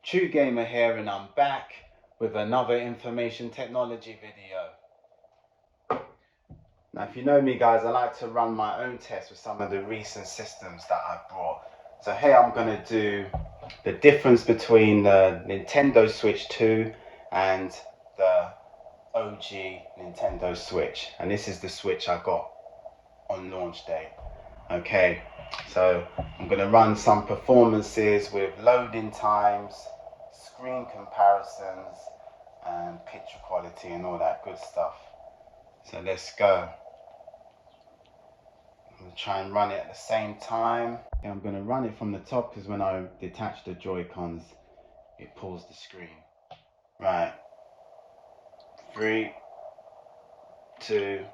True Gamer here, and I'm back with another information technology video. Now, if you know me, guys, I like to run my own tests with some of the recent systems that I've brought. So here I'm going to do the difference between the Nintendo Switch 2 and the OG Nintendo Switch. And this is the Switch I got on launch day. Okay, so I'm going to run some performances with loading times, screen comparisons, and picture quality and all that good stuff. So let's go. I'm going to try and run it at the same time. I'm going to run it from the top because when I detach the Joy-Cons, it pulls the screen. Right. 3, 2,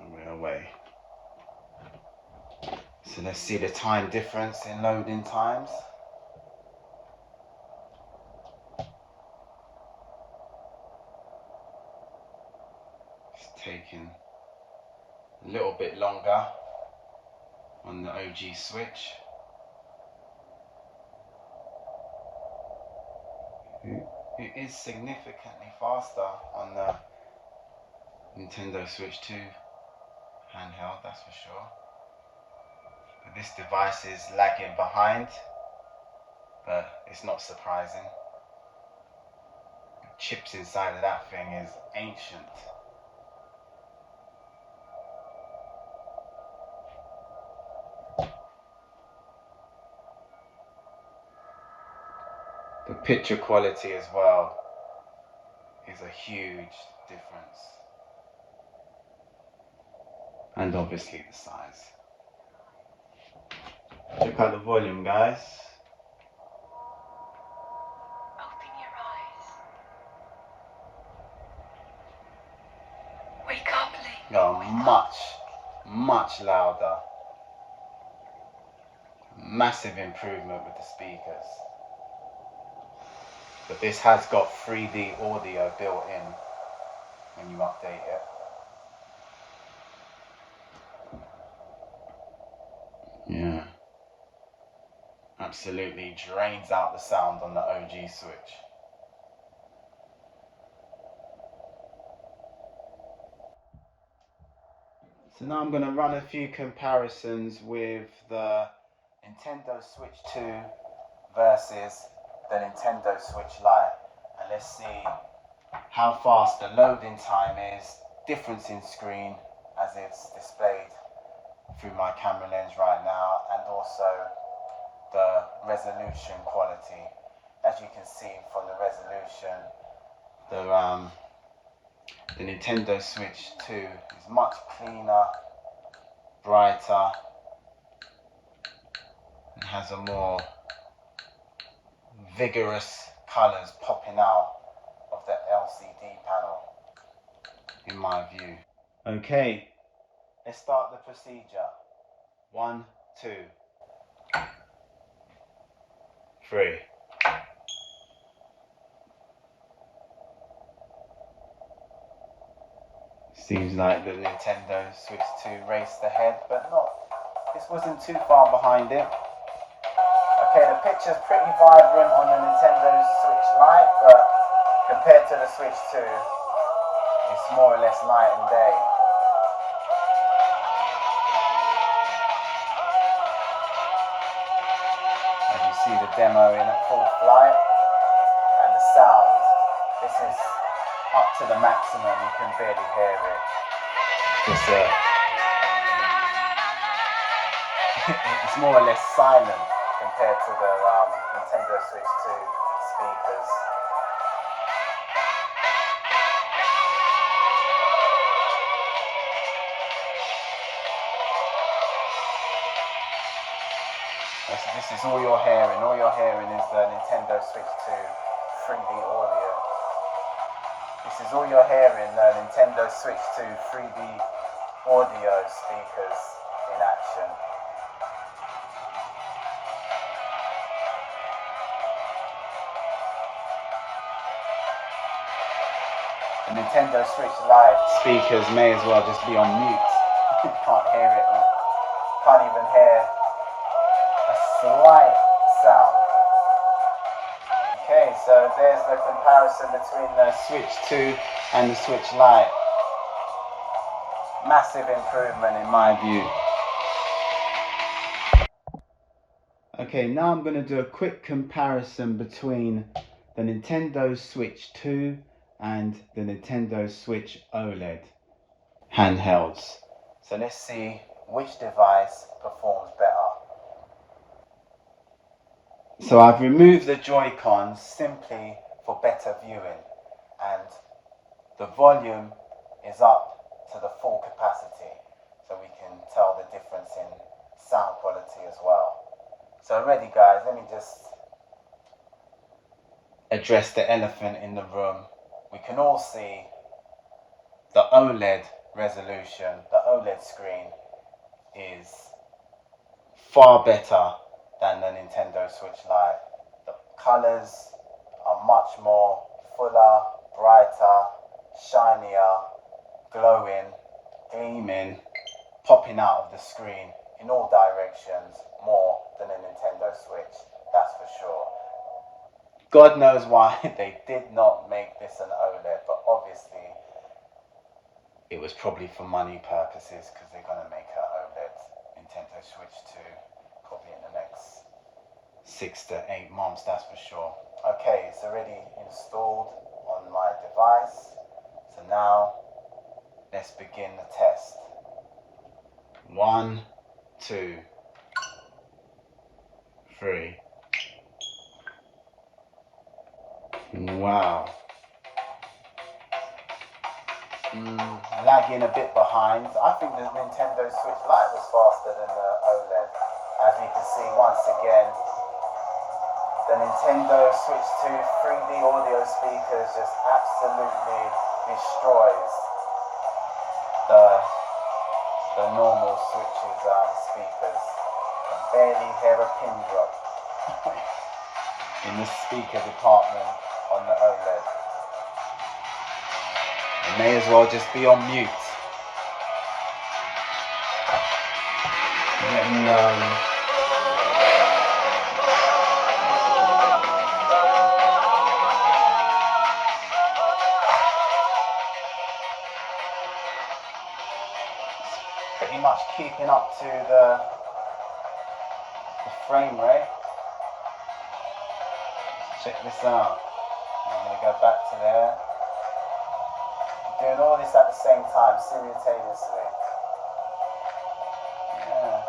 and we're away. So let's see the time difference in loading times. It's taking a little bit longer on the OG Switch. It is significantly faster on the Nintendo Switch 2 handheld, that's for sure. But this device is lagging behind, but it's not surprising. The chips inside of that thing is ancient. The picture quality as well is a huge difference. And obviously the size. Check out the volume, guys. Open your eyes. Wake up, Link. Oh, much louder. Massive improvement with the speakers. But this has got 3D audio built in when you update it. Yeah. Absolutely drains out the sound on the OG Switch. So now I'm going to run a few comparisons with the Nintendo Switch 2 versus the Nintendo Switch Lite. And let's see how fast the loading time is, difference in screen as it's displayed through my camera lens right now, and also the resolution quality. As you can see from the resolution, the Nintendo Switch 2 is much cleaner, brighter, and has a more vigorous colours popping out of the LCD panel, in my view. Okay, let's start the procedure. 1, 2, 3. Seems like the Nintendo Switch 2 raced ahead, but not. This wasn't too far behind it. Okay, the picture's pretty vibrant on the Nintendo Switch Lite, but compared to the Switch 2, it's more or less night and day. As you see the demo in at full flight, and the sound, this is up to the maximum, you can barely hear it. Just it's more or less silent compared to the Nintendo Switch 2 speakers. So this is all you're hearing. All you're hearing is the Nintendo Switch 2 3D audio. This is all you're hearing, the Nintendo Switch 2 3D audio speakers in action. The Nintendo Switch Lite speakers may as well just be on mute. Can't hear it. Can't even hear a slight sound So there's the comparison between the Switch 2 and the Switch Lite. Massive improvement in my view. Okay, now I'm going to do a quick comparison between the Nintendo Switch 2 and the Nintendo Switch OLED handhelds. So let's see which device performs better. So I've removed the Joy-Cons simply for better viewing, and the volume is up to the full capacity, so we can tell the difference in sound quality as well. So ready guys, let me just address the elephant in the room. We can all see the OLED resolution, the OLED screen is far better than the Nintendo Switch Lite. The colors are much more fuller, brighter, shinier, glowing, gleaming, popping out of the screen in all directions more than a Nintendo Switch, that's for sure. God knows why they did not make this an OLED, but obviously it was probably for money purposes, because they're going to make an OLED Nintendo Switch 2 probably in the next 6 to 8 months, that's for sure. Okay, it's already installed on my device, so now let's begin the test. 1, 2, 3. Wow. Lagging a bit behind. I think the Nintendo Switch Lite was faster than the OLED. As you can see once again, the Nintendo Switch 2 3D audio speakers just absolutely destroys the normal Switch's speakers. You can barely hear a pin drop in the speaker department on the OLED. It may as well just be on mute. Let me pretty much keeping up to the frame rate. Check this out. I'm going to go back to there. Doing all this at the same time, simultaneously. Yeah.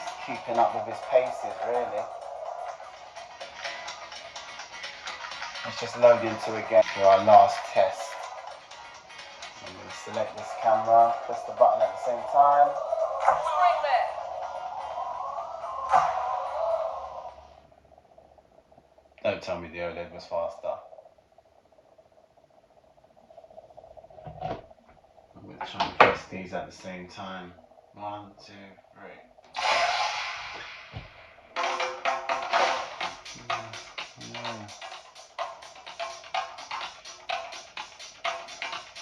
Just keeping up with his paces, really. Let's just load into again for our last test. I'm going to select this camera, press the button at the same time. Don't tell me the OLED was faster. I'm going to try and press these at the same time. 1, 2, 3.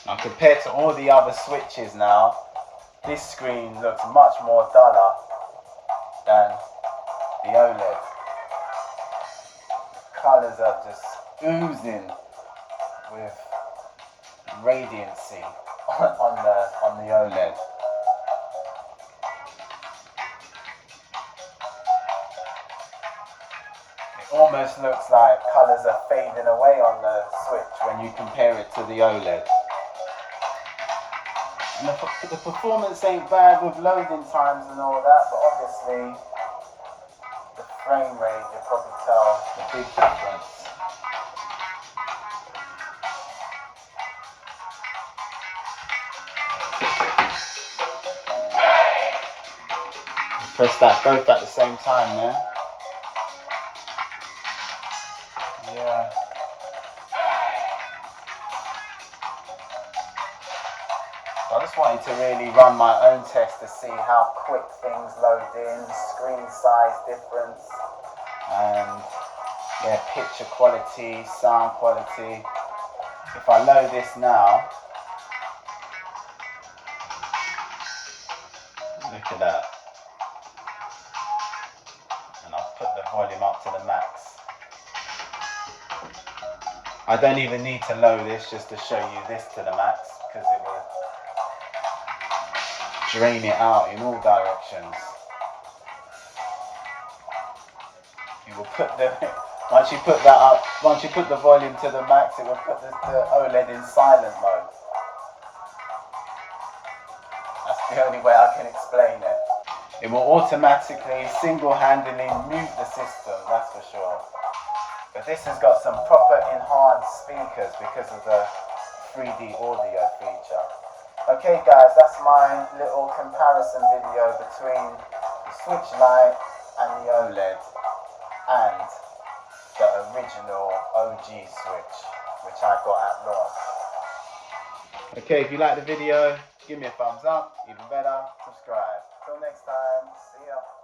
Now compared to all the other Switches now, this screen looks much more duller than the OLED. Colours are just oozing with radiancy on the OLED. It almost looks like colours are fading away on the Switch when you compare it to the OLED. And the performance ain't bad with loading times and all that, but obviously the frame rate, you'll probably tell the big difference. Press that both at the same time there. Yeah. So I just wanted to really run my own test to see how quick things load in, screen size difference, and yeah, picture quality, sound quality. If I load this now, look at that. And I'll put the volume up to the max. I don't even need to lower this just to show you this to the max, because it will drain it out in all directions. You will put the once you put that up, once you put the volume to the max, it will put the OLED in silent mode. That's the only way I can explain it. It will automatically, single-handedly mute the system, that's for sure. But this has got some proper enhanced speakers because of the 3D audio feature. Okay guys, that's my little comparison video between the Switch Lite and the OLED and the original OG Switch, which I got at launch. Okay, if you like the video, give me a thumbs up, even better, subscribe. Till next time, see ya.